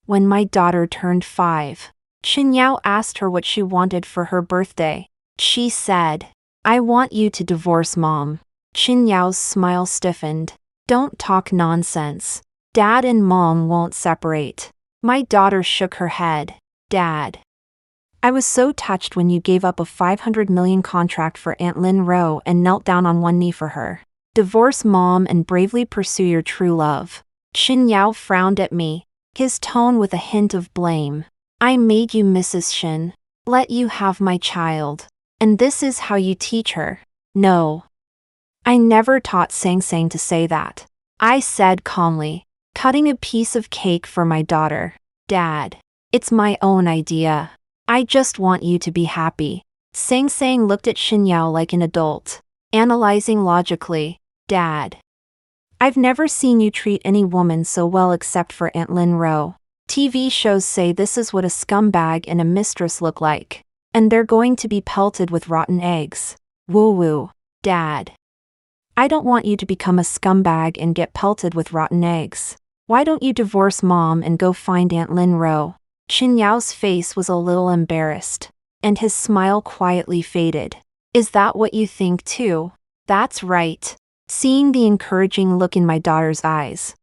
When my daughter turned 5, Qinyao asked her what she wanted for her birthday. She said, "I want you to divorce Mom." Qinyao's smile stiffened. "Don't talk nonsense. Dad and Mom won't separate." My daughter shook her head. "Dad, I was so touched when you gave up a 500 million contract for Aunt Lin Ro and knelt down on one knee for her. Divorce Mom and bravely pursue your true love." Qinyao frowned at me, his tone with a hint of blame. "I made you Mrs. Shin, let you have my child, and this is how you teach her?" "No. I never taught Sang Sang to say that," I said calmly, cutting a piece of cake for my daughter. "Dad, it's my own idea. I just want you to be happy." Sang Sang looked at Qinyao like an adult, analyzing logically. "Dad, I've never seen you treat any woman so well except for Aunt Lin Ro. TV shows say this is what a scumbag and a mistress look like, and they're going to be pelted with rotten eggs. Woo-woo. Dad, I don't want you to become a scumbag and get pelted with rotten eggs. Why don't you divorce Mom and go find Aunt Lin Ro?" Qinyao's face was a little embarrassed, and his smile quietly faded. "Is that what you think too?" "That's right." Seeing the encouraging look in my daughter's eyes,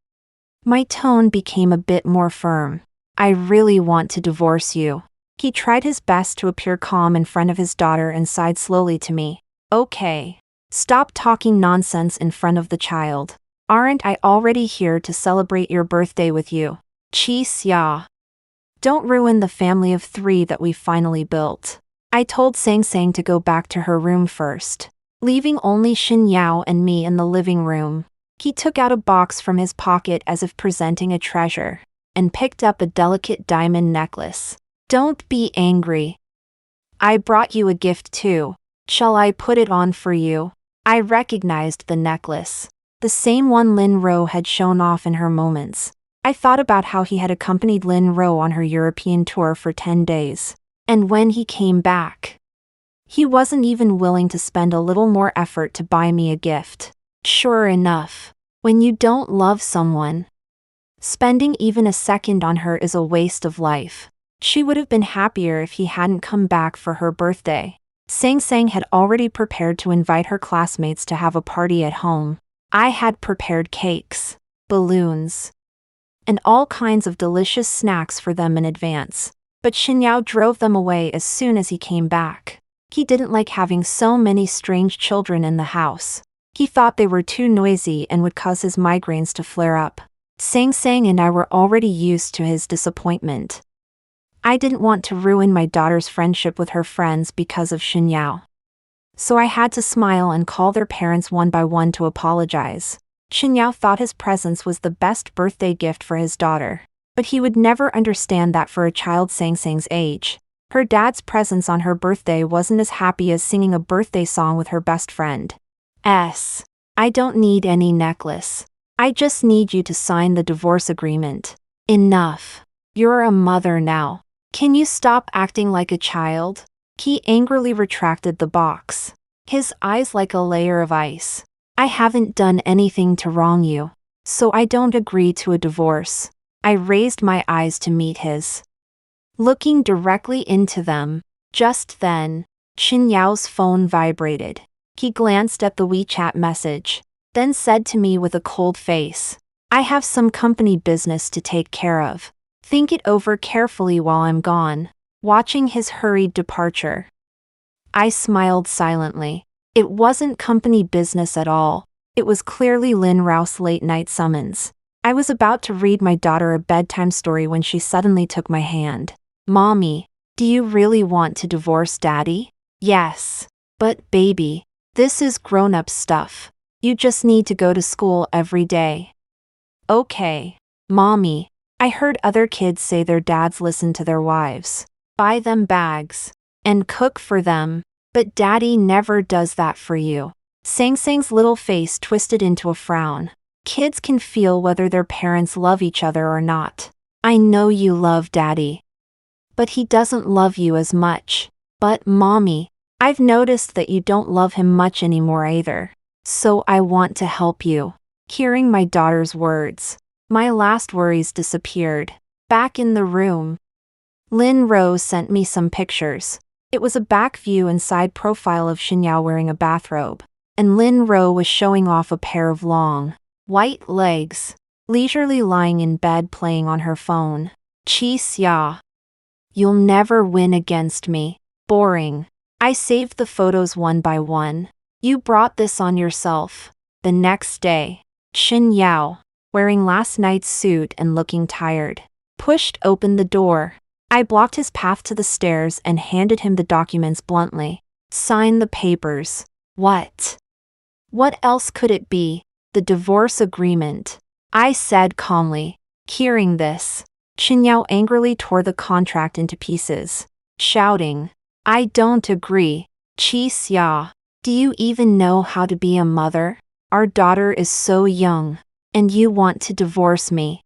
my tone became a bit more firm. "I really want to divorce you." He tried his best to appear calm in front of his daughter and sighed slowly to me. "Okay. Stop talking nonsense in front of the child. Aren't I already here to celebrate your birthday with you? Qi xia. Don't ruin the family of 3 that we finally built." I told Sang Sang to go back to her room first, leaving only Qinyao and me in the living room. He took out a box from his pocket as if presenting a treasure, and picked up a delicate diamond necklace. "Don't be angry. I brought you a gift too. Shall I put it on for you?" I recognized the necklace, the same one Lin Ro had shown off in her moments. I thought about how he had accompanied Lin Ro on her European tour for 10 days. And when he came back, he wasn't even willing to spend a little more effort to buy me a gift. Sure enough, when you don't love someone, spending even a second on her is a waste of life. She would have been happier if he hadn't come back for her birthday. Sang Sang had already prepared to invite her classmates to have a party at home. I had prepared cakes, balloons, and all kinds of delicious snacks for them in advance. But Qinyao drove them away as soon as he came back. He didn't like having so many strange children in the house. He thought they were too noisy and would cause his migraines to flare up. Sang Sang and I were already used to his disappointment. I didn't want to ruin my daughter's friendship with her friends because of Qinyao. So I had to smile and call their parents one by one to apologize. Qinyao thought his presence was the best birthday gift for his daughter, but he would never understand that for a child Sang Sang's age, her dad's presence on her birthday wasn't as happy as singing a birthday song with her best friend. I don't need any necklace. I just need you to sign the divorce agreement. Enough. You're a mother now. Can you stop acting like a child? He angrily retracted the box, his eyes like a layer of ice. I haven't done anything to wrong you, so I don't agree to a divorce. I raised my eyes to meet his, looking directly into them. Just then, Qinyao phone vibrated. He glanced at the WeChat message, then said to me with a cold face, "I have some company business to take care of. Think it over carefully while I'm gone." Watching his hurried departure, I smiled silently. It wasn't company business at all. It was clearly Lin Rao's late-night summons. I was about to read my daughter a bedtime story when she suddenly took my hand. "Mommy, do you really want to divorce Daddy?" "Yes. But baby, this is grown-up stuff. You just need to go to school every day." "Okay. Mommy, I heard other kids say their dads listen to their wives, buy them bags, and cook for them, but Daddy never does that for you." Sang Sang's little face twisted into a frown. Kids can feel whether their parents love each other or not. "I know you love Daddy, but he doesn't love you as much." "But Mommy, I've noticed that you don't love him much anymore either. So I want to help you." Hearing my daughter's words, my last worries disappeared. Back in the room, Lin Rose sent me some pictures. It was a back view and side profile of Xinyao wearing a bathrobe, and Lin Rose was showing off a pair of long, white legs, leisurely lying in bed playing on her phone. Chi Xia. You'll never win against me. Boring. I saved the photos one by one. You brought this on yourself. The next day, Xinyao, wearing last night's suit and looking tired, pushed open the door. I blocked his path to the stairs and handed him the documents bluntly. Sign the papers. What? What else could it be? The divorce agreement, I said calmly. Hearing this, Xinyao angrily tore the contract into pieces, shouting, I don't agree. Chi Xia, do you even know how to be a mother? Our daughter is so young, and you want to divorce me.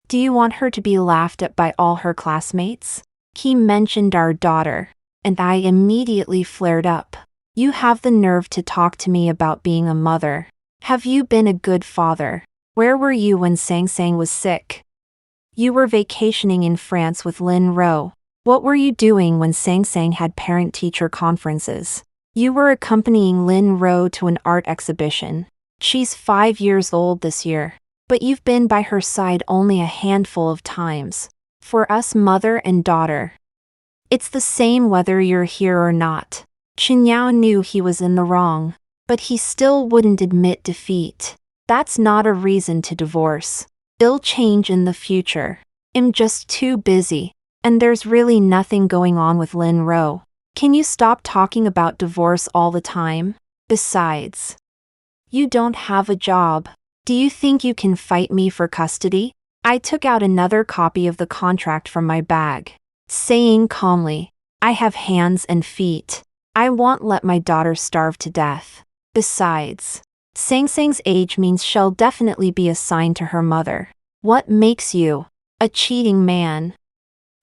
Do you want her to be laughed at by all her classmates? He mentioned our daughter, and I immediately flared up. You have the nerve to talk to me about being a mother. Have you been a good father? Where were you when Sang Sang was sick? You were vacationing in France with Lin Rose. What were you doing when Sang Sang had parent-teacher conferences? You were accompanying Lin Rose to an art exhibition. She's 5 years old this year, but you've been by her side only a handful of times. For us mother and daughter, it's the same whether you're here or not. Xinyao knew he was in the wrong, but he still wouldn't admit defeat. That's not a reason to divorce. It'll change in the future. I'm just too busy, and there's really nothing going on with Lin Rose. Can you stop talking about divorce all the time? Besides, you don't have a job. Do you think you can fight me for custody? I took out another copy of the contract from my bag, saying calmly, I have hands and feet. I won't let my daughter starve to death. Besides, Sang Sang's age means she'll definitely be assigned to her mother. What makes you a cheating man?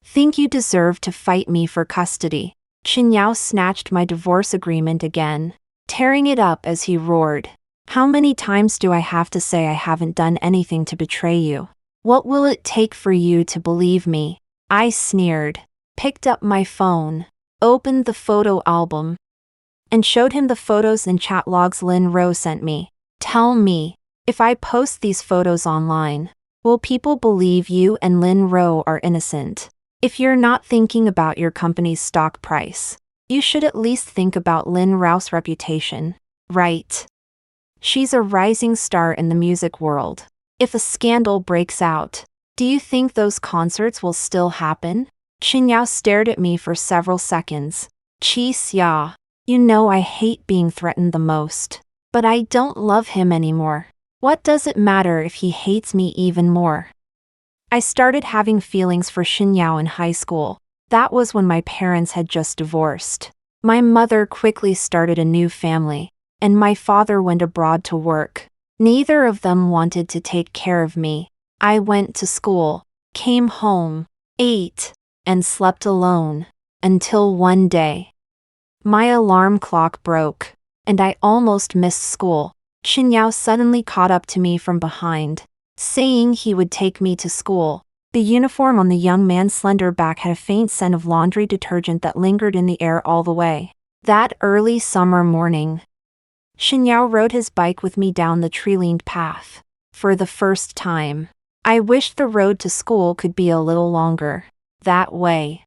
Think you deserve to fight me for custody? Xinyao snatched my divorce agreement again, tearing it up as he roared. How many times do I have to say I haven't done anything to betray you? What will it take for you to believe me? I sneered, picked up my phone, opened the photo album, and showed him the photos and chat logs Lin Rose sent me. Tell me, if I post these photos online, will people believe you and Lin Rose are innocent? If you're not thinking about your company's stock price, you should at least think about Lin Rose's reputation, right? She's a rising star in the music world. If a scandal breaks out, do you think those concerts will still happen? Xinyao stared at me for several seconds. Chi Xia, you know I hate being threatened the most, but I don't love him anymore. What does it matter if he hates me even more? I started having feelings for Xinyao in high school. That was when my parents had just divorced. My mother quickly started a new family, and my father went abroad to work. Neither of them wanted to take care of me. I went to school, came home, ate, and slept alone, until one day, my alarm clock broke, and I almost missed school. Xinyao suddenly caught up to me from behind, saying he would take me to school. The uniform on the young man's slender back had a faint scent of laundry detergent that lingered in the air all the way. That early summer morning, Xinyao rode his bike with me down the tree-lined path. For the first time, I wished the road to school could be a little longer. That way,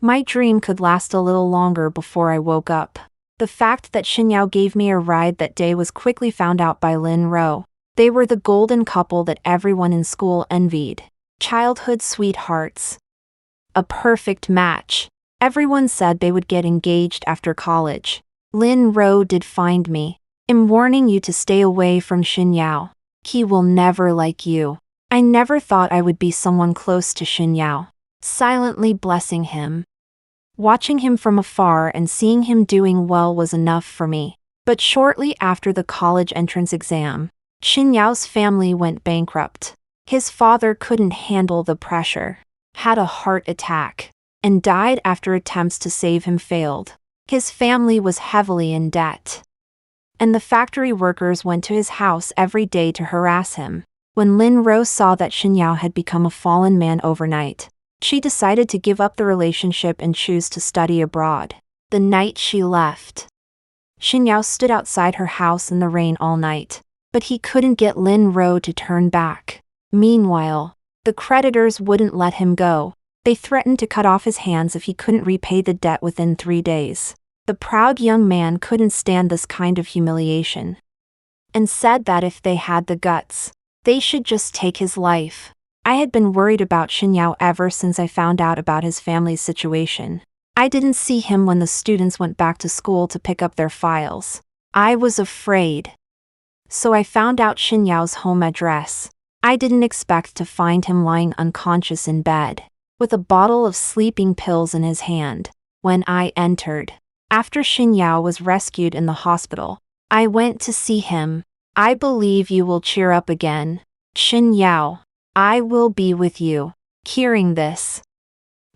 my dream could last a little longer before I woke up. The fact that Xinyao gave me a ride that day was quickly found out by Lin Rose. They were the golden couple that everyone in school envied. Childhood sweethearts. A perfect match. Everyone said they would get engaged after college. Lin Rose did find me. I'm warning you to stay away from Xinyao. He will never like you. I never thought I would be someone close to Xinyao. Silently blessing him. Watching him from afar and seeing him doing well was enough for me. But shortly after the college entrance exam, Xinyao's family went bankrupt. His father couldn't handle the pressure, had a heart attack, and died after attempts to save him failed. His family was heavily in debt, and the factory workers went to his house every day to harass him. When Lin Rose saw that Xin Yao had become a fallen man overnight, she decided to give up the relationship and choose to study abroad. The night she left, Xin Yao stood outside her house in the rain all night, but he couldn't get Lin Rose to turn back. Meanwhile, the creditors wouldn't let him go. They threatened to cut off his hands if he couldn't repay the debt within 3 days. The proud young man couldn't stand this kind of humiliation, and said that if they had the guts, they should just take his life. I had been worried about Xin Yao ever since I found out about his family's situation. I didn't see him when the students went back to school to pick up their files. I was afraid. So I found out Xin Yao's home address. I didn't expect to find him lying unconscious in bed, with a bottle of sleeping pills in his hand. When I entered, after Xin Yao was rescued in the hospital, I went to see him. I believe you will cheer up again. Xin Yao, I will be with you. Hearing this,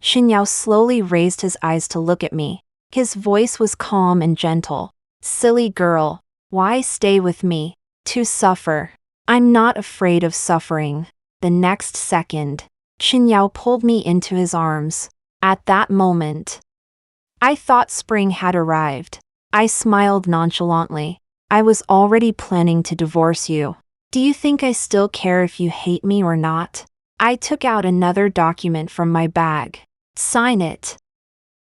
Xin Yao slowly raised his eyes to look at me. His voice was calm and gentle. Silly girl, why stay with me? To suffer. I'm not afraid of suffering. The next second, Xin Yao pulled me into his arms. At that moment, I thought spring had arrived. I smiled nonchalantly. I was already planning to divorce you. Do you think I still care if you hate me or not? I took out another document from my bag. Sign it,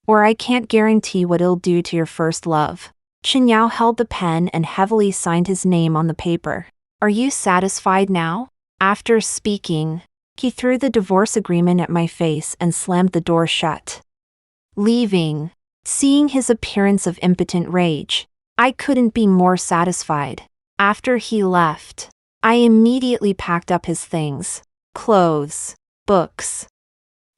or I can't guarantee what it'll do to your first love. Xin Yao held the pen and heavily signed his name on the paper. Are you satisfied now? After speaking, he threw the divorce agreement at my face and slammed the door shut. Leaving, seeing his appearance of impotent rage, I couldn't be more satisfied. After he left, I immediately packed up his things: clothes, books,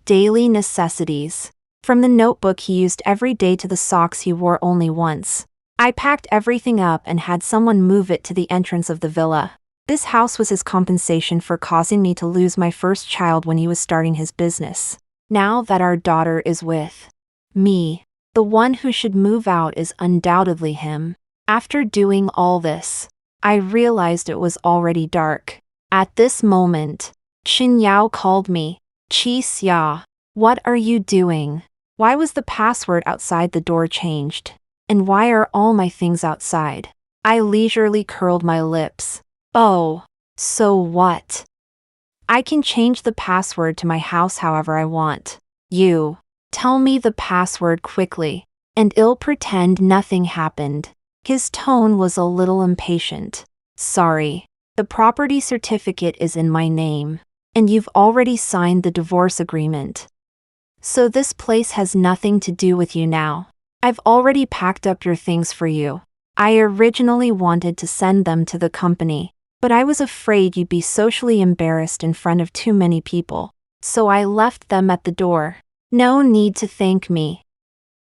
daily necessities. From the notebook he used every day to the socks he wore only once, I packed everything up and had someone move it to the entrance of the villa. This house was his compensation for causing me to lose my first child when he was starting his business. Now that our daughter is with me, the one who should move out is undoubtedly him. After doing all this, I realized it was already dark. At this moment, Xin Yao called me. Qi Xia, what are you doing? Why was the password outside the door changed? And why are all my things outside? I leisurely curled my lips. Oh, so what? I can change the password to my house however I want. You, tell me the password quickly, and I'll pretend nothing happened. His tone was a little impatient. Sorry, the property certificate is in my name, and you've already signed the divorce agreement. So this place has nothing to do with you now. I've already packed up your things for you. I originally wanted to send them to the company, but I was afraid you'd be socially embarrassed in front of too many people, so I left them at the door. No need to thank me.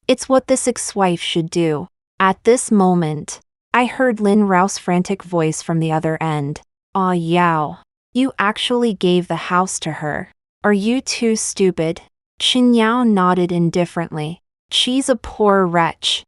It's what this ex-wife should do. At this moment, I heard Lin Rao's frantic voice from the other end. Ah, Yao, you actually gave the house to her. Are you too stupid? Xin Yao nodded indifferently. She's a poor wretch.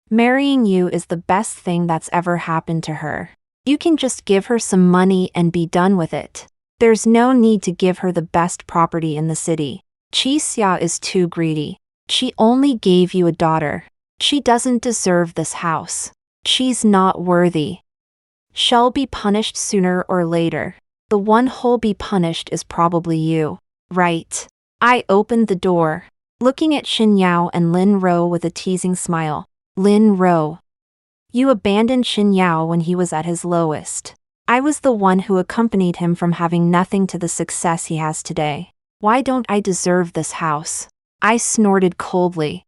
Marrying you is the best thing that's ever happened to her. You can just give her some money and be done with it. There's no need to give her the best property in the city. Qi Xia is too greedy. She only gave you a daughter. She doesn't deserve this house. She's not worthy. She'll be punished sooner or later. The one who'll be punished is probably you. Right. I opened the door, looking at Xin Yao and Lin Ro with a teasing smile. Lin Ro, you abandoned Xin Yao when he was at his lowest. I was the one who accompanied him from having nothing to the success he has today. Why don't I deserve this house? I snorted coldly.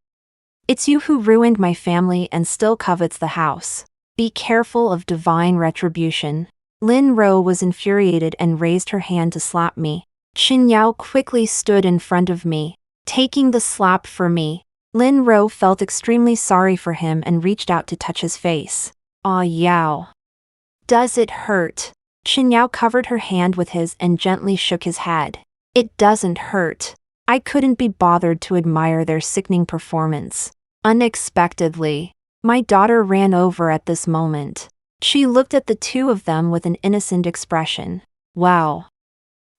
It's you who ruined my family and still covets the house. Be careful of divine retribution. Lin Ro was infuriated and raised her hand to slap me. Xin Yao quickly stood in front of me, taking the slap for me. Lin Ro felt extremely sorry for him and reached out to touch his face. Ah, Yao. Does it hurt? Xin Yao covered her hand with his and gently shook his head. It doesn't hurt. I couldn't be bothered to admire their sickening performance. Unexpectedly, my daughter ran over at this moment. She looked at the two of them with an innocent expression. Wow.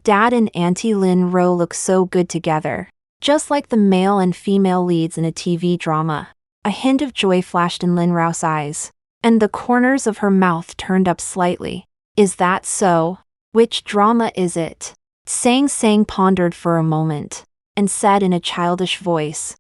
Dad and Auntie Lin Ro look so good together. Just like the male and female leads in a TV drama. A hint of joy flashed in Lin Rao's eyes, and the corners of her mouth turned up slightly. Is that so? Which drama is it? Sang pondered for a moment, and said in a childish voice.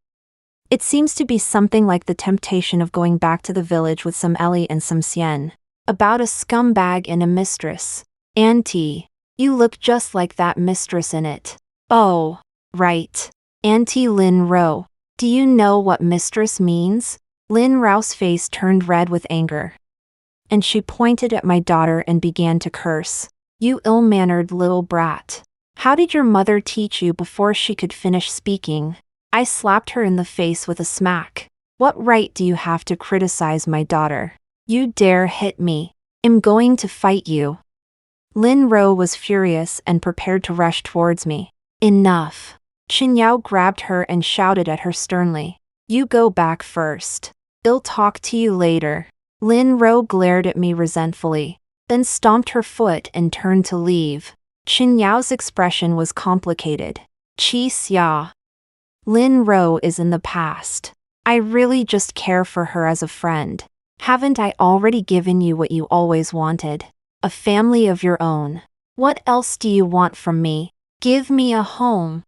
It seems to be something like The Temptation of Going Back to the Village with some Ellie and some Xian. About a scumbag and a mistress. Auntie, you look just like that mistress in it. Oh, right. Auntie Lin Ro. Do you know what mistress means? Lin Rao's face turned red with anger. And she pointed at my daughter and began to curse. You ill-mannered little brat. How did your mother teach you? Before she could finish speaking, I slapped her in the face with a smack. What right do you have to criticize my daughter? You dare hit me. I'm going to fight you. Lin Ro was furious and prepared to rush towards me. Enough. Chen Yao grabbed her and shouted at her sternly. You go back first. I'll talk to you later. Lin Ro glared at me resentfully, then stomped her foot and turned to leave. Chen Yao's expression was complicated. Qi xia. Lin Ro is in the past. I really just care for her as a friend. Haven't I already given you what you always wanted? A family of your own. What else do you want from me? Give me a home.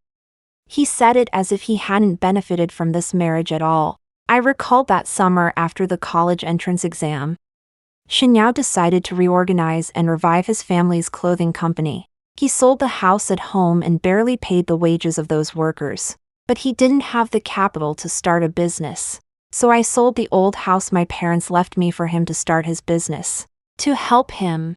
He said it as if he hadn't benefited from this marriage at all. I recalled that summer after the college entrance exam. Shen Yao decided to reorganize and revive his family's clothing company. He sold the house at home and barely paid the wages of those workers. But he didn't have the capital to start a business. So I sold the old house my parents left me for him to start his business. To help him,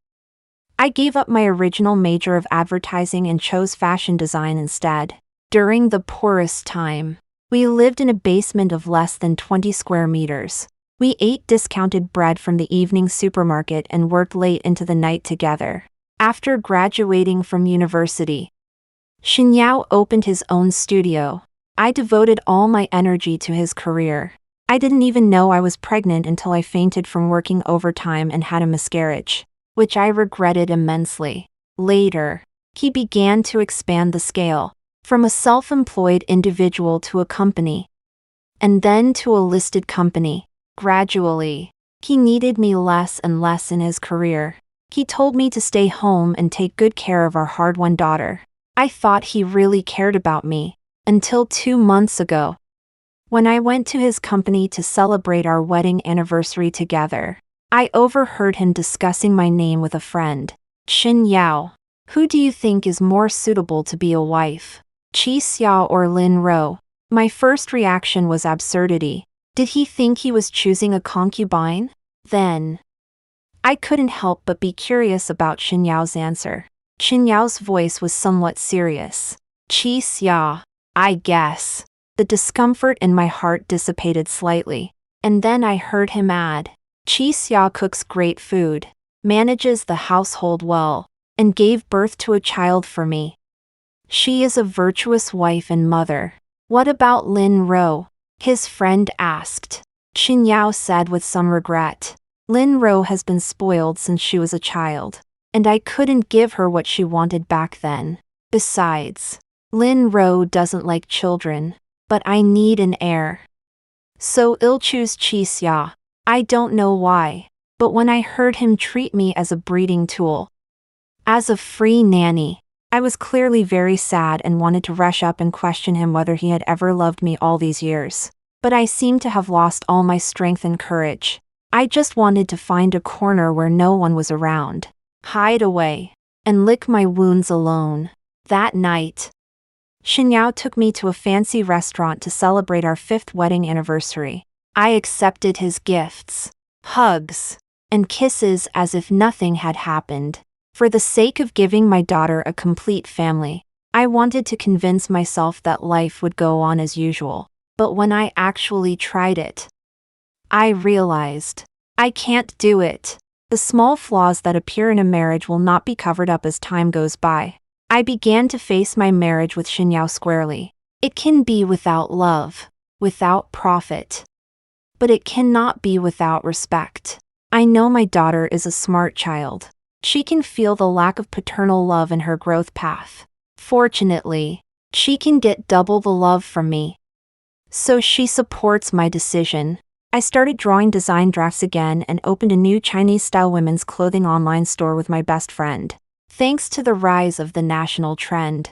I gave up my original major of advertising and chose fashion design instead. During the poorest time, we lived in a basement of less than 20 square meters. We ate discounted bread from the evening supermarket and worked late into the night together. After graduating from university, Shen Yao opened his own studio. I devoted all my energy to his career. I didn't even know I was pregnant until I fainted from working overtime and had a miscarriage, which I regretted immensely. Later, he began to expand the scale, from a self-employed individual to a company, and then to a listed company. Gradually, he needed me less and less in his career. He told me to stay home and take good care of our hard-won daughter. I thought he really cared about me, until 2 months ago, when I went to his company to celebrate our wedding anniversary together. I overheard him discussing my name with a friend. Chen Yao. Who do you think is more suitable to be a wife? Qi Xia or Lin Ro? My first reaction was absurdity. Did he think he was choosing a concubine? Then, I couldn't help but be curious about Chen Yao's answer. Chen Yao's voice was somewhat serious. Qi Xia, I guess. The discomfort in my heart dissipated slightly, and then I heard him add, Qi Xia cooks great food, manages the household well, and gave birth to a child for me. She is a virtuous wife and mother. What about Lin Ro? His friend asked. Chen Yao said with some regret. Lin Ro has been spoiled since she was a child, and I couldn't give her what she wanted back then. Besides, Lin Ro doesn't like children, but I need an heir. So I'll choose Qi Xia. I don't know why, but when I heard him treat me as a breeding tool, as a free nanny, I was clearly very sad and wanted to rush up and question him whether he had ever loved me all these years. But I seemed to have lost all my strength and courage. I just wanted to find a corner where no one was around, hide away, and lick my wounds alone. That night, Shen Yao took me to a fancy restaurant to celebrate our 5th wedding anniversary. I accepted his gifts, hugs, and kisses as if nothing had happened. For the sake of giving my daughter a complete family, I wanted to convince myself that life would go on as usual. But when I actually tried it, I realized, I can't do it. The small flaws that appear in a marriage will not be covered up as time goes by. I began to face my marriage with Shen Yao squarely. It can be without love, without profit, but it cannot be without respect. I know my daughter is a smart child. She can feel the lack of paternal love in her growth path. Fortunately, she can get double the love from me. So she supports my decision. I started drawing design drafts again and opened a new Chinese-style women's clothing online store with my best friend. Thanks to the rise of the national trend,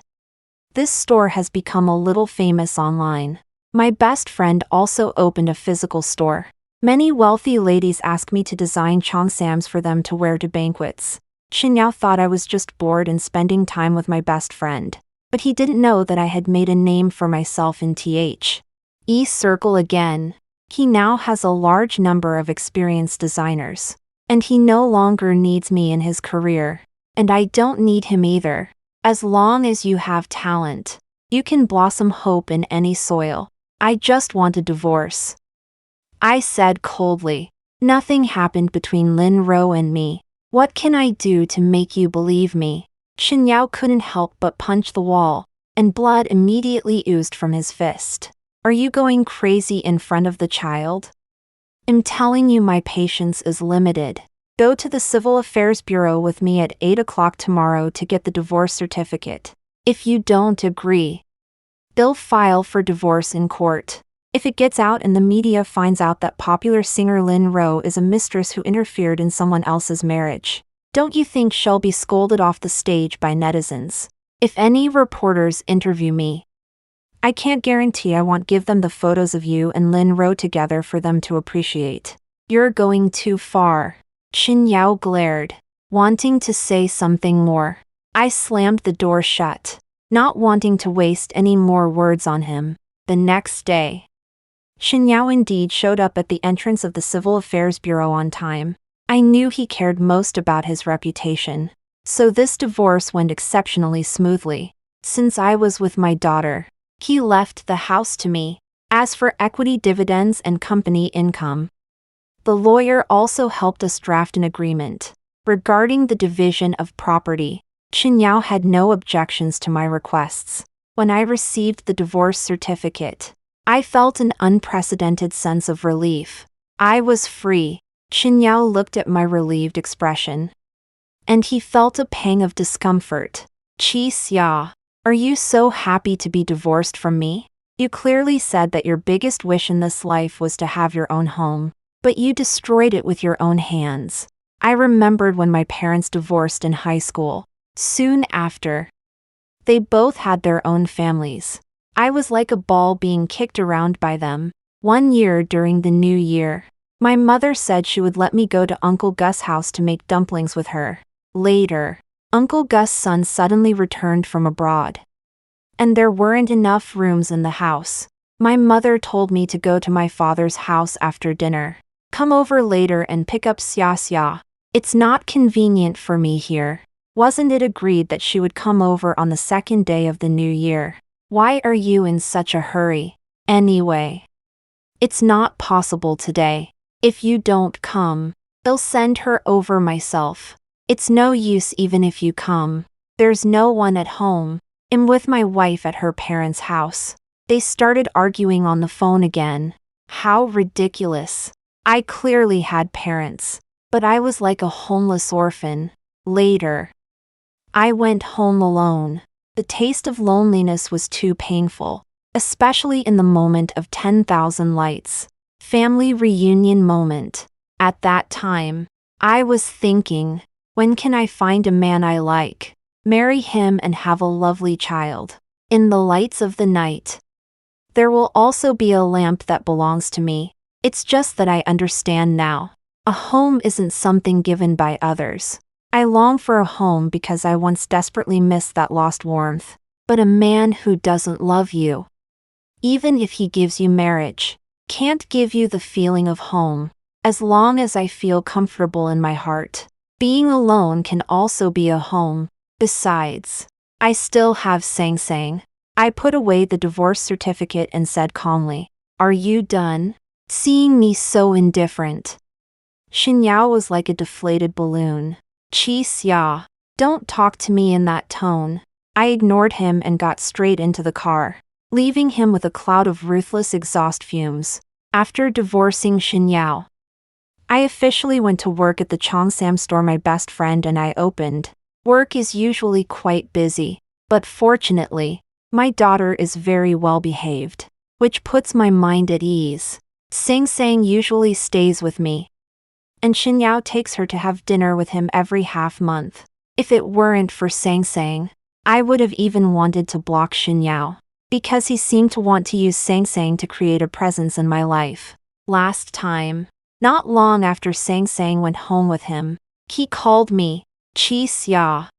this store has become a little famous online. My best friend also opened a physical store. Many wealthy ladies ask me to design cheongsams for them to wear to banquets. Qinyao thought I was just bored and spending time with my best friend. But he didn't know that I had made a name for myself in the circle again. He now has a large number of experienced designers. And he no longer needs me in his career. And I don't need him either. As long as you have talent, you can blossom hope in any soil. I just want a divorce, I said coldly. Nothing happened between Lin Ro and me. What can I do to make you believe me? Qinyao couldn't help but punch the wall, and blood immediately oozed from his fist. Are you going crazy in front of the child? I'm telling you my patience is limited. Go to the Civil Affairs Bureau with me at 8 o'clock tomorrow to get the divorce certificate. If you don't agree, they'll file for divorce in court. If it gets out and the media finds out that popular singer Lin Ro is a mistress who interfered in someone else's marriage, don't you think she'll be scolded off the stage by netizens? If any reporters interview me, I can't guarantee I won't give them the photos of you and Lin Ro together for them to appreciate. You're going too far. Qinyao glared, wanting to say something more. I slammed the door shut, not wanting to waste any more words on him. The next day, Qinyao indeed showed up at the entrance of the Civil Affairs Bureau on time. I knew he cared most about his reputation. So this divorce went exceptionally smoothly. Since I was with my daughter, he left the house to me. As for equity dividends and company income, the lawyer also helped us draft an agreement. Regarding the division of property, Qinyao had no objections to my requests. When I received the divorce certificate, I felt an unprecedented sense of relief. I was free. Qinyao looked at my relieved expression, and he felt a pang of discomfort. Qi Xia, are you so happy to be divorced from me? You clearly said that your biggest wish in this life was to have your own home, but you destroyed it with your own hands. I remembered when my parents divorced in high school. Soon after, they both had their own families. I was like a ball being kicked around by them. One year during the new year, my mother said she would let me go to Uncle Gus' house to make dumplings with her. Later, Uncle Gus' son suddenly returned from abroad, and there weren't enough rooms in the house. My mother told me to go to my father's house after dinner. Come over later and pick up Xia Xia. It's not convenient for me here. Wasn't it agreed that she would come over on the second day of the new year? Why are you in such a hurry? Anyway, it's not possible today. If you don't come, they'll send her over myself. It's no use even if you come. There's no one at home. I'm with my wife at her parents' house. They started arguing on the phone again. How ridiculous. I clearly had parents, but I was like a homeless orphan. Later, I went home alone. The taste of loneliness was too painful, especially in the moment of 10,000 lights. Family reunion moment. At that time, I was thinking, when can I find a man I like, marry him and have a lovely child? In the lights of the night, there will also be a lamp that belongs to me. It's just that I understand now. A home isn't something given by others. I long for a home because I once desperately missed that lost warmth. But a man who doesn't love you, even if he gives you marriage, can't give you the feeling of home. As long as I feel comfortable in my heart, being alone can also be a home. Besides, I still have Sang Sang. I put away the divorce certificate and said calmly, "Are you done? Seeing me so indifferent?" Qinyao was like a deflated balloon. Qi Xia, don't talk to me in that tone. I ignored him and got straight into the car, leaving him with a cloud of ruthless exhaust fumes. After divorcing Qinyao, I officially went to work at the Cheongsam store my best friend and I opened. Work is usually quite busy, but fortunately, my daughter is very well behaved, which puts my mind at ease. Sang Sang usually stays with me, and Shin Yao takes her to have dinner with him every half month. If it weren't for Sang Sang, I would have even wanted to block Shin Yao, because he seemed to want to use Sang Sang to create a presence in my life. Last time, not long after Sang Sang went home with him, he called me, Chi Xia.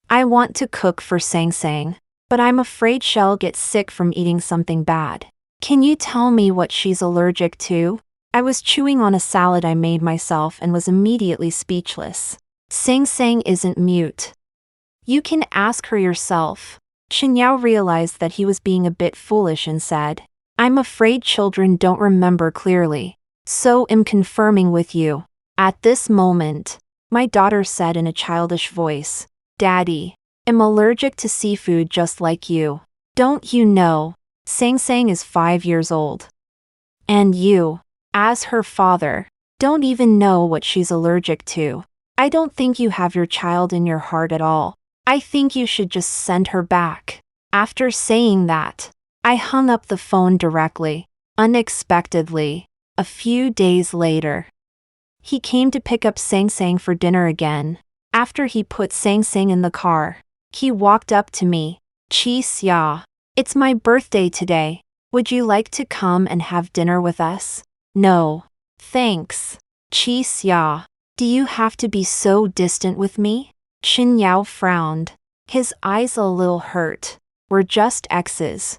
I want to cook for Sang Sang, but I'm afraid she'll get sick from eating something bad. Can you tell me what she's allergic to? I was chewing on a salad I made myself and was immediately speechless. Sang Sang isn't mute. You can ask her yourself. Shin Yao realized that he was being a bit foolish and said, I'm afraid children don't remember clearly, so am confirming with you. At this moment, my daughter said in a childish voice, Daddy, I'm allergic to seafood just like you. Don't you know? Sang Sang is 5 years old. And you, as her father, don't even know what she's allergic to. I don't think you have your child in your heart at all. I think you should just send her back. After saying that, I hung up the phone directly. Unexpectedly, a few days later, he came to pick up Sang Sang for dinner again. After he put Sang Sang in the car, he walked up to me. Chi Xia, it's my birthday today. Would you like to come and have dinner with us? No, thanks. Chi Xia, do you have to be so distant with me? Shin Yao frowned, his eyes a little hurt. We're just exes.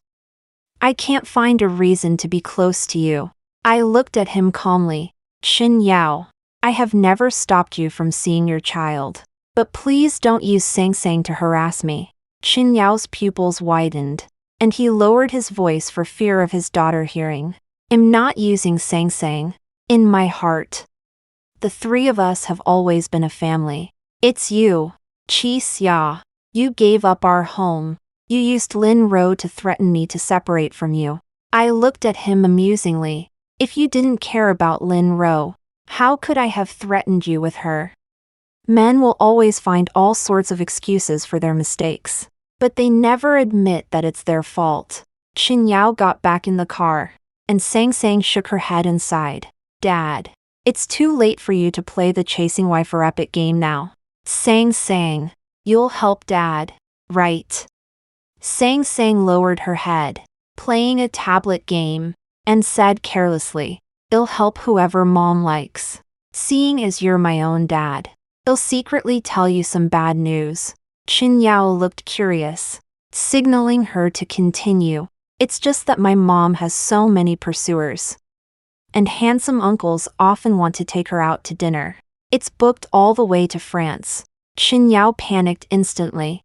I can't find a reason to be close to you. I looked at him calmly. Shin Yao, I have never stopped you from seeing your child. But please don't use Sang Sang to harass me. Shin Yao's pupils widened, and he lowered his voice for fear of his daughter hearing. I'm not using Sang Sang. In my heart, the three of us have always been a family. It's you, Chi Xia. You gave up our home. You used Lin Ro to threaten me to separate from you. I looked at him amusingly. If you didn't care about Lin Ro, how could I have threatened you with her? Men will always find all sorts of excuses for their mistakes, but they never admit that it's their fault. Shin Yao got back in the car, and Sang Sang shook her head and sighed. Dad, it's too late for you to play the chasing wife rabbit game now. Sang Sang, you'll help Dad, right? Sang Sang lowered her head, playing a tablet game, and said carelessly, I'll help whoever Mom likes. Seeing as you're my own dad, I'll secretly tell you some bad news. Shin Yao looked curious, signaling her to continue. It's just that my mom has so many pursuers, and handsome uncles often want to take her out to dinner. It's booked all the way to France. Shin Yao panicked instantly,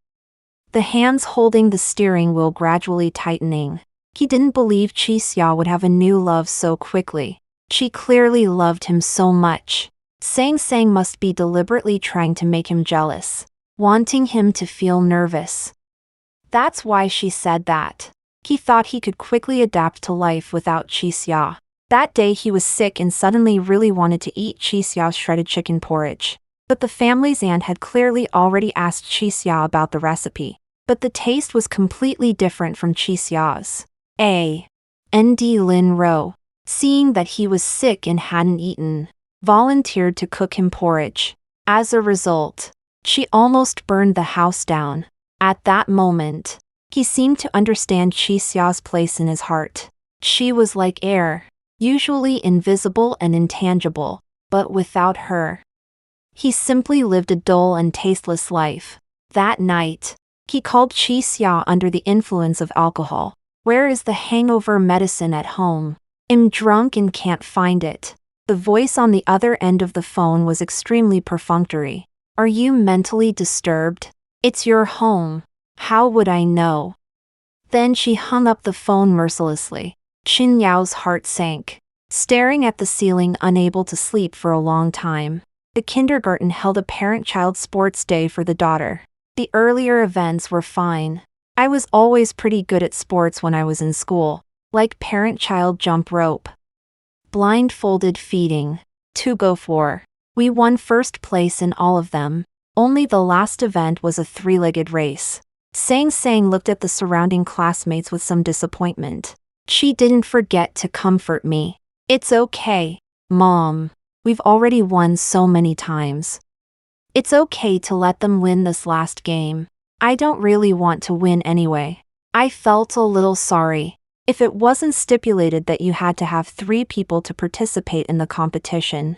the hands holding the steering wheel gradually tightening. He didn't believe Chi Xia would have a new love so quickly. She clearly loved him so much. Sang Sang must be deliberately trying to make him jealous, wanting him to feel nervous. That's why she said that. He thought he could quickly adapt to life without Chi Xia. That day he was sick and suddenly really wanted to eat Chi Xiao's shredded chicken porridge. But the family's aunt had clearly already asked Chi Xia about the recipe. But the taste was completely different from Chi Xia's. And Lin Ro, seeing that he was sick and hadn't eaten, volunteered to cook him porridge. As a result, she almost burned the house down. At that moment, he seemed to understand Chi Xia's place in his heart. She was like air, usually invisible and intangible, but without her, he simply lived a dull and tasteless life. That night, he called Chi Xia under the influence of alcohol. Where is the hangover medicine at home? I'm drunk and can't find it. The voice on the other end of the phone was extremely perfunctory. Are you mentally disturbed? It's your home. How would I know? Then she hung up the phone mercilessly. Shin Yao's heart sank, staring at the ceiling, unable to sleep for a long time. The kindergarten held a parent-child sports day for the daughter. The earlier events were fine. I was always pretty good at sports when I was in school, like parent-child jump rope, blindfolded feeding, to go for. We won first place in all of them. Only the last event was a three-legged race. Sang Sang looked at the surrounding classmates with some disappointment. She didn't forget to comfort me. It's okay, Mom. We've already won so many times. It's okay to let them win this last game. I don't really want to win anyway. I felt a little sorry. If it wasn't stipulated that you had to have 3 people to participate in the competition,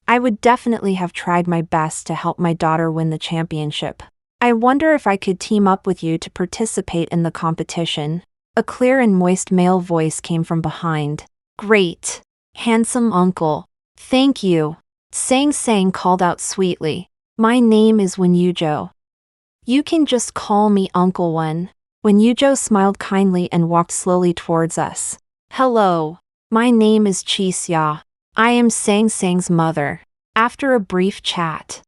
I would definitely have tried my best to help my daughter win the championship. I wonder if I could team up with you to participate in the competition. A clear and moist male voice came from behind. Great. Handsome uncle. Thank you. Sang Sang called out sweetly. My name is Wenyujo. You can just call me Uncle Wen. Wenyujo smiled kindly and walked slowly towards us. Hello. My name is Chi Xia. I am Sang Sang's mother. After a brief chat,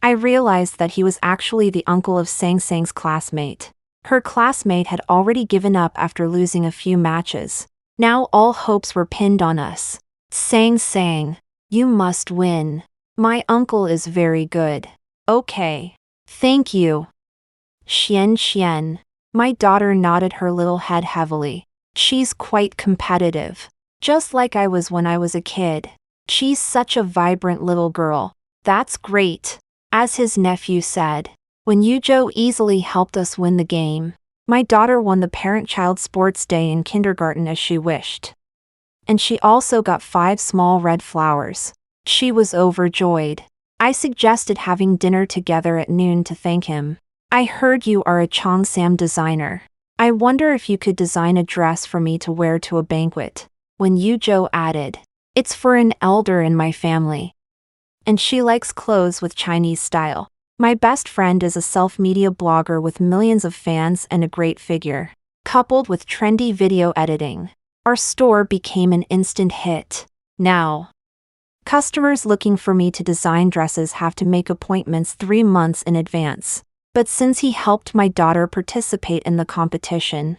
I realized that he was actually the uncle of Sang Sang's classmate. Her classmate had already given up after losing a few matches. Now all hopes were pinned on us. Sang Sang, you must win. My uncle is very good. Okay. Thank you. Xian. My daughter nodded her little head heavily. She's quite competitive. Just like I was when I was a kid. She's such a vibrant little girl. That's great. As his nephew said, Wenyujo easily helped us win the game. My daughter won the parent-child sports day in kindergarten as she wished. And she also got 5 small red flowers. She was overjoyed. I suggested having dinner together at noon to thank him. I heard you are a Cheongsam designer. I wonder if you could design a dress for me to wear to a banquet. Wenyujo added. It's for an elder in my family. And she likes clothes with Chinese style. My best friend is a self-media blogger with millions of fans and a great figure. Coupled with trendy video editing, our store became an instant hit. Now, customers looking for me to design dresses have to make appointments 3 months in advance. But since he helped my daughter participate in the competition,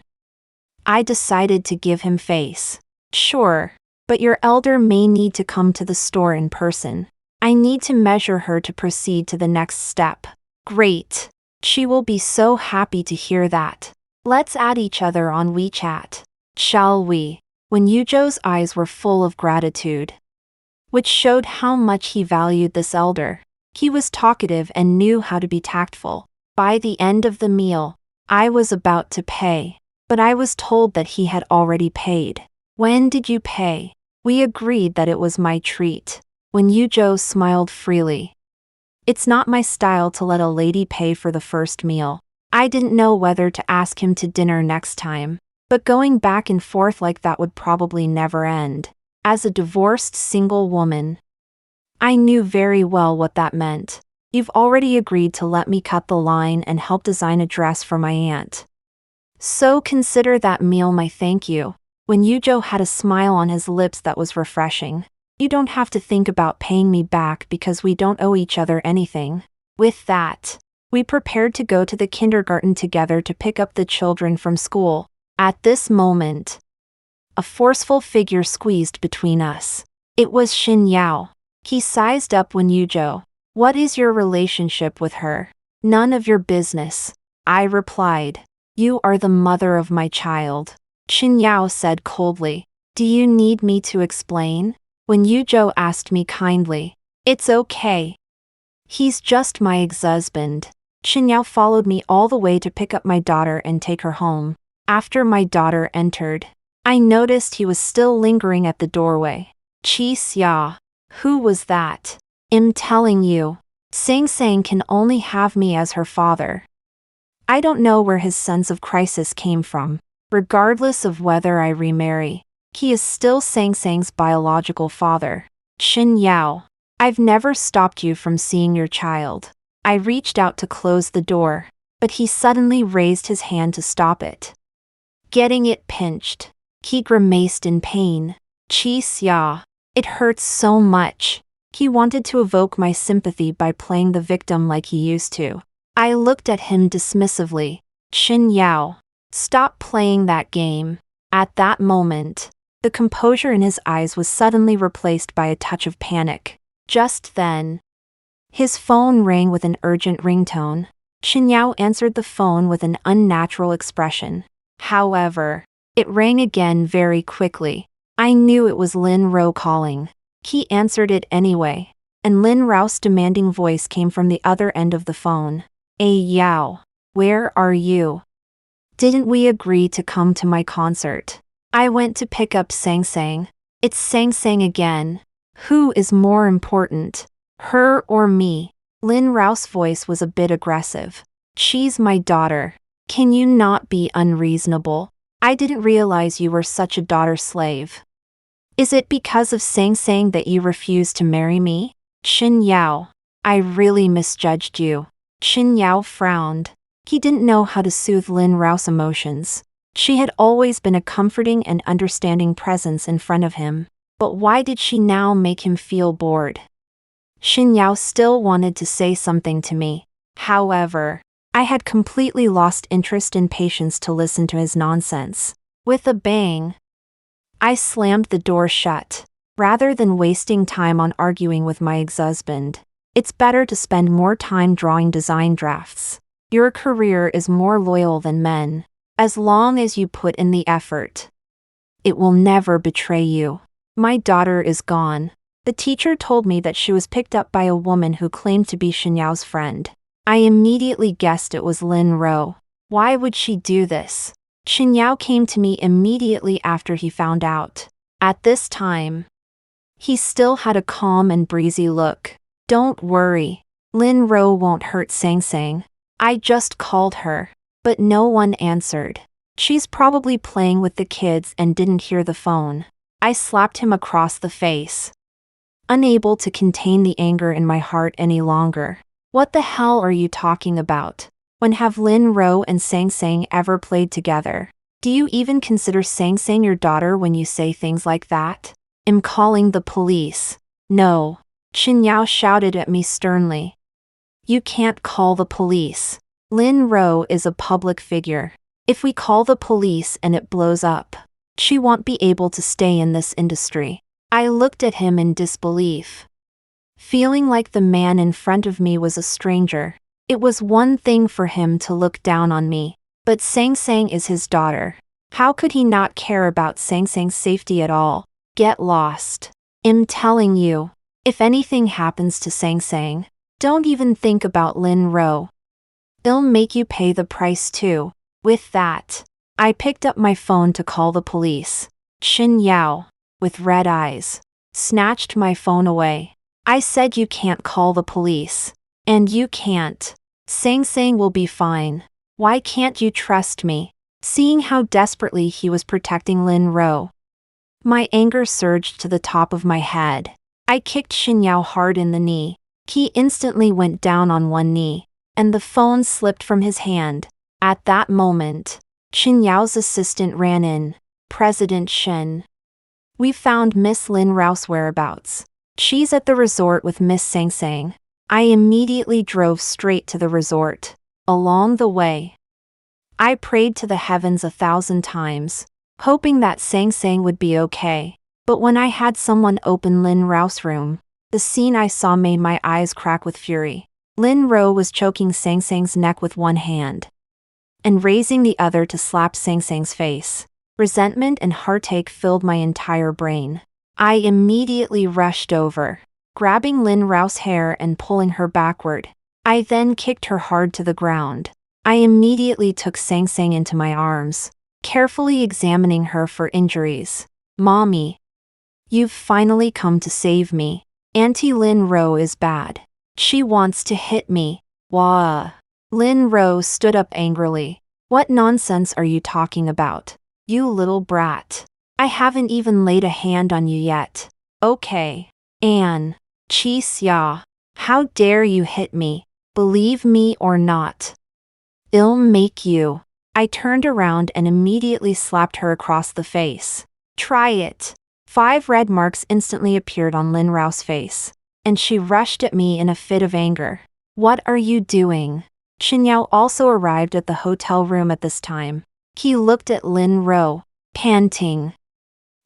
I decided to give him face. Sure, but your elder may need to come to the store in person. I need to measure her to proceed to the next step. Great. She will be so happy to hear that. Let's add each other on WeChat. Shall we? Wenyujo's eyes were full of gratitude, which showed how much he valued this elder. He was talkative and knew how to be tactful. By the end of the meal, I was about to pay, but I was told that he had already paid. When did you pay? We agreed that it was my treat. Wenyujo smiled freely. It's not my style to let a lady pay for the first meal. I didn't know whether to ask him to dinner next time, but going back and forth like that would probably never end. As a divorced single woman, I knew very well what that meant. You've already agreed to let me cut the line and help design a dress for my aunt. So consider that meal my thank you. Wenyujo had a smile on his lips that was refreshing. You don't have to think about paying me back because we don't owe each other anything. With that, we prepared to go to the kindergarten together to pick up the children from school. At this moment, a forceful figure squeezed between us. It was Xin Yao. He sized up Wenyujo. What is your relationship with her? None of your business, I replied. You are the mother of my child. Xin Yao said coldly. Do you need me to explain? Wenyujo asked me kindly. It's okay. He's just my ex-husband. Xin Yao followed me all the way to pick up my daughter and take her home. After my daughter entered, I noticed he was still lingering at the doorway. Chi Xia. Who was that? I'm telling you, Sang Sang can only have me as her father. I don't know where his sense of crisis came from. Regardless of whether I remarry, he is still Sang Sang's biological father. Xin Yao. I've never stopped you from seeing your child. I reached out to close the door, but he suddenly raised his hand to stop it. Getting it pinched. He grimaced in pain. Chi Xia. It hurts so much. He wanted to evoke my sympathy by playing the victim like he used to. I looked at him dismissively. Xin Yao. Stop playing that game. At that moment, The composure in his eyes was suddenly replaced by a touch of panic. Just then, his phone rang with an urgent ringtone. Chen Yao answered the phone with an unnatural expression. However, it rang again very quickly. I knew it was Lin Ro calling. He answered it anyway, and Lin Rao's demanding voice came from the other end of the phone. Yao, where are you? Didn't we agree to come to my concert? I went to pick up Sang Sang. It's Sang Sang again. Who is more important, her or me? Lin Rao's voice was a bit aggressive. She's my daughter. Can you not be unreasonable? I didn't realize you were such a daughter slave. Is it because of Sang Sang that you refused to marry me? Chen Yao, I really misjudged you. Chen Yao frowned. He didn't know how to soothe Lin Rao's emotions. She had always been a comforting and understanding presence in front of him. But why did she now make him feel bored? Chen Yao still wanted to say something to me. However, I had completely lost interest and patience to listen to his nonsense. With a bang, I slammed the door shut. Rather than wasting time on arguing with my ex-husband, it's better to spend more time drawing design drafts. Your career is more loyal than men. As long as you put in the effort, it will never betray you. My daughter is gone. The teacher told me that she was picked up by a woman who claimed to be Chen Yao's friend. I immediately guessed it was Lin Ro. Why would she do this? Chen Yao came to me immediately after he found out. At this time, he still had a calm and breezy look. Don't worry. Lin Ro won't hurt Sang Sang. I just called her, but no one answered. She's probably playing with the kids and didn't hear the phone. I slapped him across the face, unable to contain the anger in my heart any longer. What the hell are you talking about? When have Lin Ro and Sang Sang ever played together? Do you even consider Sang Sang your daughter when you say things like that? I'm calling the police. No. Chen Yao shouted at me sternly. You can't call the police. Lin Ro is a public figure. If we call the police and it blows up, she won't be able to stay in this industry. I looked at him in disbelief, feeling like the man in front of me was a stranger. It was one thing for him to look down on me, but Sang Sang is his daughter. How could he not care about Sang Sang's safety at all? Get lost. I'm telling you, if anything happens to Sang Sang, don't even think about Lin Ro. It'll make you pay the price too. With that, I picked up my phone to call the police. Chen Yao, with red eyes, snatched my phone away. I said you can't call the police. And you can't. Sang Sang will be fine. Why can't you trust me? Seeing how desperately he was protecting Lin Ro, my anger surged to the top of my head. I kicked Chen Yao hard in the knee. He instantly went down on one knee, and the phone slipped from his hand. At that moment, Chen Yao's assistant ran in. President Shen. We found Miss Lin Rao's whereabouts. She's at the resort with Miss Sang Sang. I immediately drove straight to the resort. Along the way, I prayed to the heavens 1,000 times, hoping that Sang Sang would be okay. But when I had someone open Lin Rao's room, the scene I saw made my eyes crack with fury. Lin Ro was choking Sang Sang's neck with one hand and raising the other to slap Sang Sang's face. Resentment and heartache filled my entire brain. I immediately rushed over, grabbing Lin Rao's hair and pulling her backward. I then kicked her hard to the ground. I immediately took Sang Sang into my arms, carefully examining her for injuries. Mommy, you've finally come to save me. Auntie Lin Ro is bad. She wants to hit me. Wah. Lin Ro stood up angrily. What nonsense are you talking about? You little brat. I haven't even laid a hand on you yet. Okay. Anne. Chi Xia. How dare you hit me? Believe me or not, I'll make you. I turned around and immediately slapped her across the face. Try it. 5 red marks instantly appeared on Lin Rao's face, and she rushed at me in a fit of anger. What are you doing? Chen Yao also arrived at the hotel room at this time. He looked at Lin Ro, panting.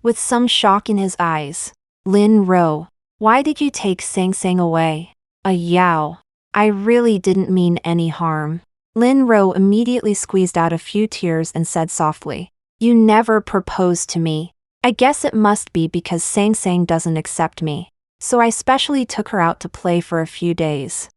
with some shock in his eyes. Lin Ro, why did you take Sang Sang away? Yao. I really didn't mean any harm. Lin Ro immediately squeezed out a few tears and said softly, you never proposed to me. I guess it must be because Sang Sang doesn't accept me. So I specially took her out to play for a few days.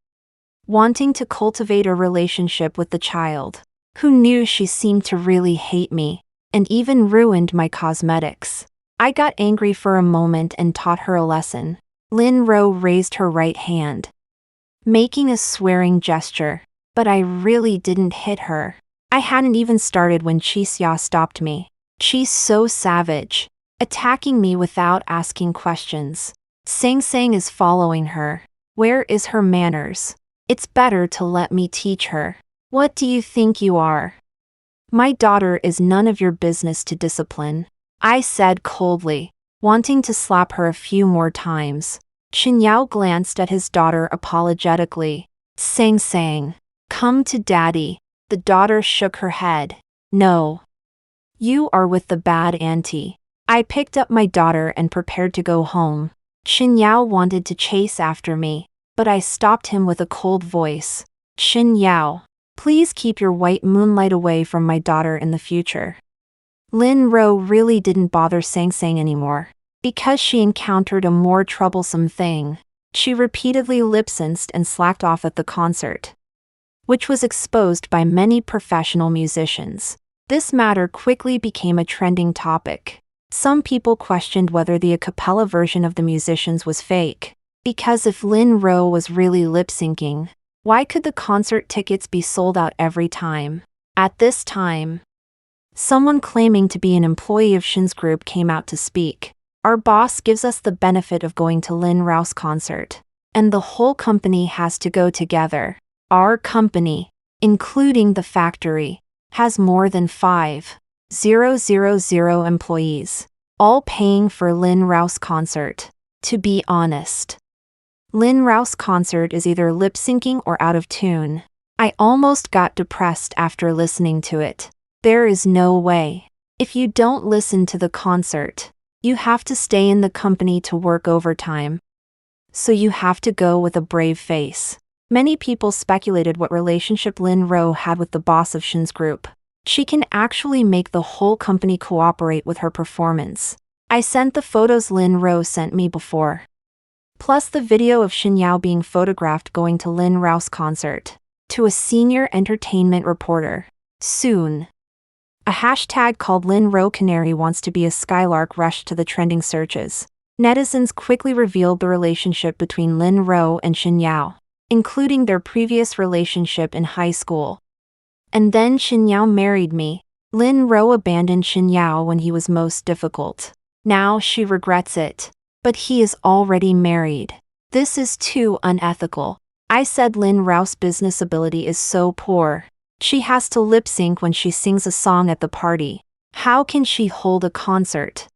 Wanting to cultivate a relationship with the child. Who knew she seemed to really hate me, and even ruined my cosmetics. I got angry for a moment and taught her a lesson. Lin Ro raised her right hand, making a swearing gesture. But I really didn't hit her. I hadn't even started when Qixia stopped me. She's so savage, attacking me without asking questions. Sang Sang is following her. Where is her manners? It's better to let me teach her. What do you think you are? My daughter is none of your business to discipline, I said coldly, wanting to slap her a few more times. Chen Yao glanced at his daughter apologetically. Sang Sang, come to daddy. The daughter shook her head. No. You are with the bad auntie. I picked up my daughter and prepared to go home. Chen Yao wanted to chase after me, but I stopped him with a cold voice. Chen Yao, please keep your white moonlight away from my daughter in the future. Lin Ro really didn't bother Sang Sang anymore, because she encountered a more troublesome thing. She repeatedly lip-synced and slacked off at the concert, which was exposed by many professional musicians. This matter quickly became a trending topic. Some people questioned whether the a cappella version of the musicians was fake, because if Lin Ro was really lip-syncing, why could the concert tickets be sold out every time? At this time, someone claiming to be an employee of Shin's group came out to speak. Our boss gives us the benefit of going to Lin Ro's concert, and the whole company has to go together. Our company, including the factory, has more than 5,000 employees, all paying for Lin Ro's concert. To be honest, Lin Ro's concert is either lip-syncing or out of tune. I almost got depressed after listening to it. There is no way. If you don't listen to the concert, you have to stay in the company to work overtime. So you have to go with a brave face. Many people speculated what relationship Lin Ro had with the boss of Shin's group. She can actually make the whole company cooperate with her performance. I sent the photos Lin Ro sent me before, plus the video of Shin Yao being photographed going to Lin Ro's concert, to a senior entertainment reporter. Soon, a hashtag called Lin Ro Canary wants to be a skylark rushed to the trending searches. Netizens quickly revealed the relationship between Lin Ro and Shin Yao, including their previous relationship in high school. And then Shin Yao married me. Lin Ro abandoned Shin Yao when he was most difficult. Now she regrets it. But he is already married. This is too unethical. I said Lin Ro's business ability is so poor. She has to lip-sync when she sings a song at the party. How can she hold a concert?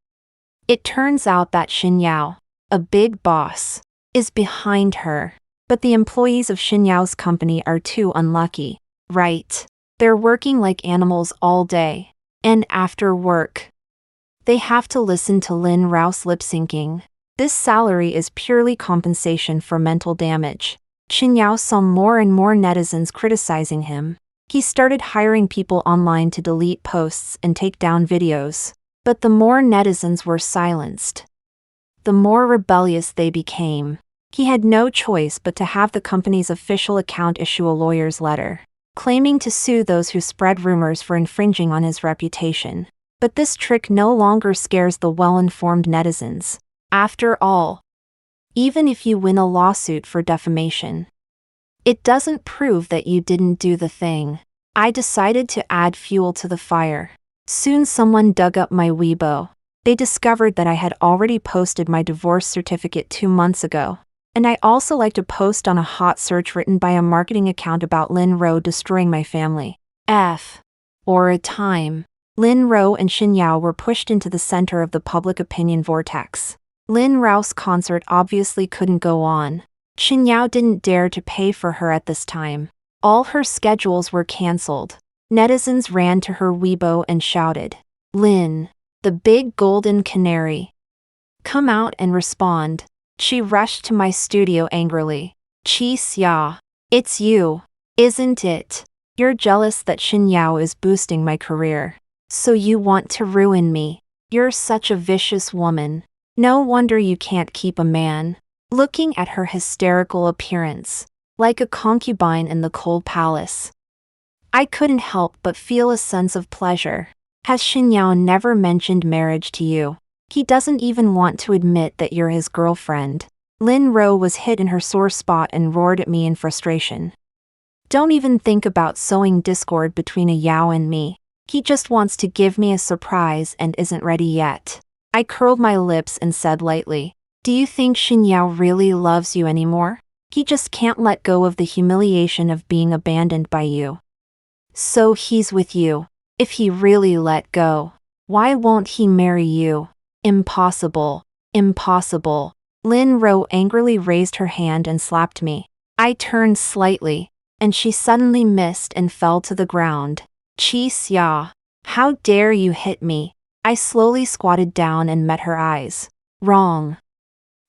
It turns out that Shin Yao, a big boss, is behind her. But the employees of Shin Yao's company are too unlucky, right? They're working like animals all day. And after work, they have to listen to Lin Ro's lip-syncing. This salary is purely compensation for mental damage. Shin Yao saw more and more netizens criticizing him. He started hiring people online to delete posts and take down videos. But the more netizens were silenced, the more rebellious they became. He had no choice but to have the company's official account issue a lawyer's letter, claiming to sue those who spread rumors for infringing on his reputation. But this trick no longer scares the well-informed netizens. After all, even if you win a lawsuit for defamation, it doesn't prove that you didn't do the thing. I decided to add fuel to the fire. Soon someone dug up my Weibo. They discovered that I had already posted my divorce certificate 2 months ago. And I also liked a post on a hot search written by a marketing account about Lin Ro destroying my family. Or a time, Lin Ro and Shin Yao were pushed into the center of the public opinion vortex. Lin Ro's concert obviously couldn't go on. Shin Yao didn't dare to pay for her at this time. All her schedules were cancelled. Netizens ran to her Weibo and shouted, "Lin the big golden canary. Come out and respond. She rushed to my studio angrily. Qi Xia. It's you, isn't it? You're jealous that Xin Yao is boosting my career. So you want to ruin me. You're such a vicious woman. No wonder you can't keep a man. Looking at her hysterical appearance, like a concubine in the cold palace, I couldn't help but feel a sense of pleasure. Has Xin Yao never mentioned marriage to you? He doesn't even want to admit that you're his girlfriend. Lin Ro was hit in her sore spot and roared at me in frustration. Don't even think about sowing discord between a Yao and me. He just wants to give me a surprise and isn't ready yet. I curled my lips and said lightly, do you think Xin Yao really loves you anymore? He just can't let go of the humiliation of being abandoned by you. So he's with you. If he really let go, why won't he marry you? Impossible. Impossible. Lin Ro angrily raised her hand and slapped me. I turned slightly, and she suddenly missed and fell to the ground. Qi Xia. How dare you hit me? I slowly squatted down and met her eyes. Wrong.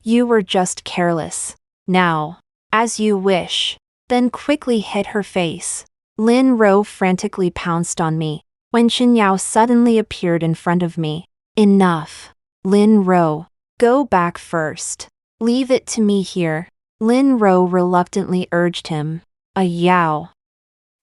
You were just careless. Now, as you wish. Then quickly hit her face. Lin Ro frantically pounced on me, when Xin Yao suddenly appeared in front of me. Enough. Lin Ro. Go back first. Leave it to me here. Lin Ro reluctantly urged him. A Yao.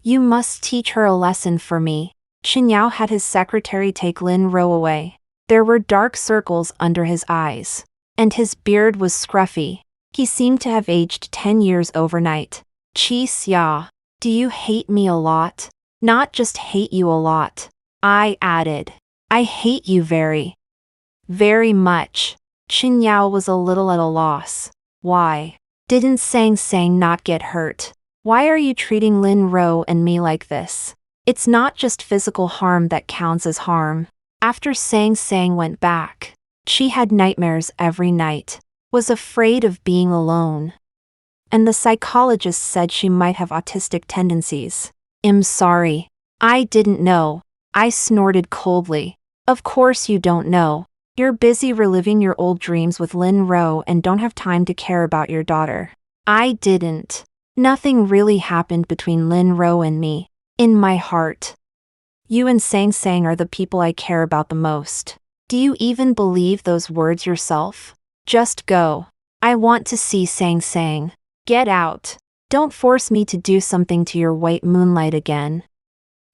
You must teach her a lesson for me. Xin Yao had his secretary take Lin Ro away. There were dark circles under his eyes, and his beard was scruffy. He seemed to have aged 10 years overnight. Qi Xia. Do you hate me a lot? Not just hate you a lot. I added. I hate you very, very much. Xin Yao was a little at a loss. Why? Didn't Sang Sang not get hurt? Why are you treating Lin Ro and me like this? It's not just physical harm that counts as harm. After Sang Sang went back, she had nightmares every night, was afraid of being alone. And the psychologist said she might have autistic tendencies. I'm sorry. I didn't know. I snorted coldly. Of course you don't know. You're busy reliving your old dreams with Lin Ro and don't have time to care about your daughter. I didn't. Nothing really happened between Lin Ro and me. In my heart. You and Sang Sang are the people I care about the most. Do you even believe those words yourself? Just go. I want to see Sang Sang. Get out. Don't force me to do something to your white moonlight again.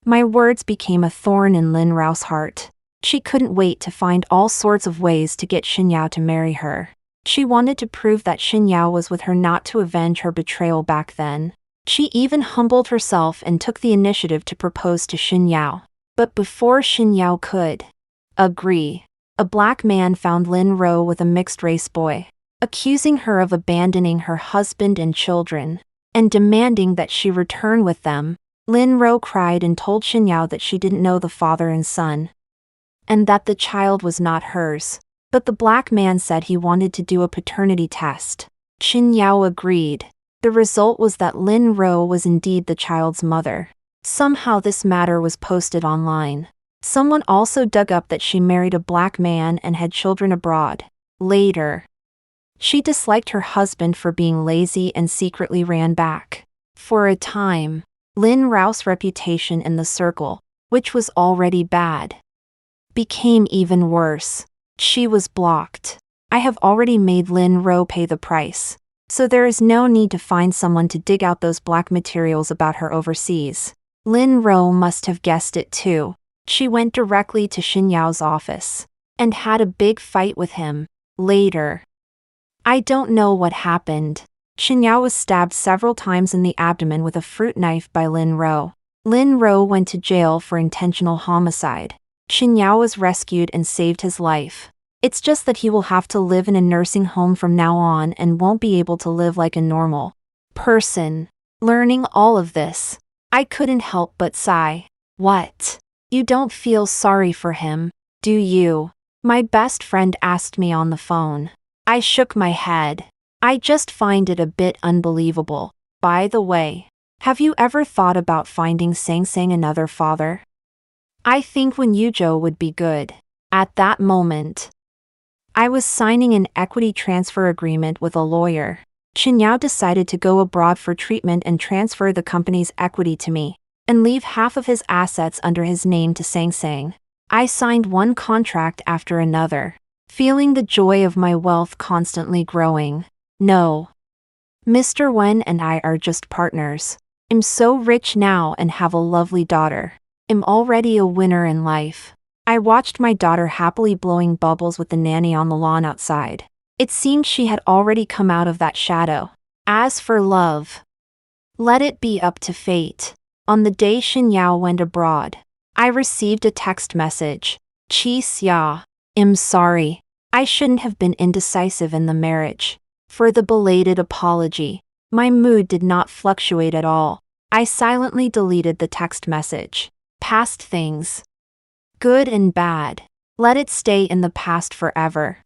My words became a thorn in Lin Ro's heart. She couldn't wait to find all sorts of ways to get Xin Yao to marry her. She wanted to prove that Xin Yao was with her, not to avenge her betrayal back then. She even humbled herself and took the initiative to propose to Xin Yao. But before Xin Yao could agree, a black man found Lin Ro with a mixed-race boy, accusing her of abandoning her husband and children, and demanding that she return with them. Lin Ro cried and told Xin Yao that she didn't know the father and son, and that the child was not hers. But the black man said he wanted to do a paternity test. Xin Yao agreed. The result was that Lin Ro was indeed the child's mother. Somehow this matter was posted online. Someone also dug up that she married a black man and had children abroad. Later, she disliked her husband for being lazy and secretly ran back. For a time, Lin Ro's reputation in the circle, which was already bad, became even worse. She was blocked. I have already made Lin Ro pay the price, so there is no need to find someone to dig out those black materials about her overseas. Lin Ro must have guessed it too. She went directly to Xin Yao's office and had a big fight with him. Later, I don't know what happened. Xin Yao was stabbed several times in the abdomen with a fruit knife by Lin Ro. Lin Ro went to jail for intentional homicide. Xin Yao was rescued and saved his life. It's just that he will have to live in a nursing home from now on and won't be able to live like a normal person. Learning all of this, I couldn't help but sigh. What? You don't feel sorry for him, do you? My best friend asked me on the phone. I shook my head. I just find it a bit unbelievable. By the way, have you ever thought about finding Sang Sang another father? I think Wen Yuzhou would be good. At that moment, I was signing an equity transfer agreement with a lawyer. Chen Yao decided to go abroad for treatment and transfer the company's equity to me, and leave half of his assets under his name to Sang Sang. I signed one contract after another, feeling the joy of my wealth constantly growing. No. Mr. Wen and I are just partners. I'm so rich now and have a lovely daughter. I'm already a winner in life. I watched my daughter happily blowing bubbles with the nanny on the lawn outside. It seemed she had already come out of that shadow. As for love, let it be up to fate. On the day Xin Yao went abroad, I received a text message. Qi Xia, I'm sorry. I shouldn't have been indecisive in the marriage. For the belated apology, my mood did not fluctuate at all. I silently deleted the text message. Past things, good and bad, let it stay in the past forever.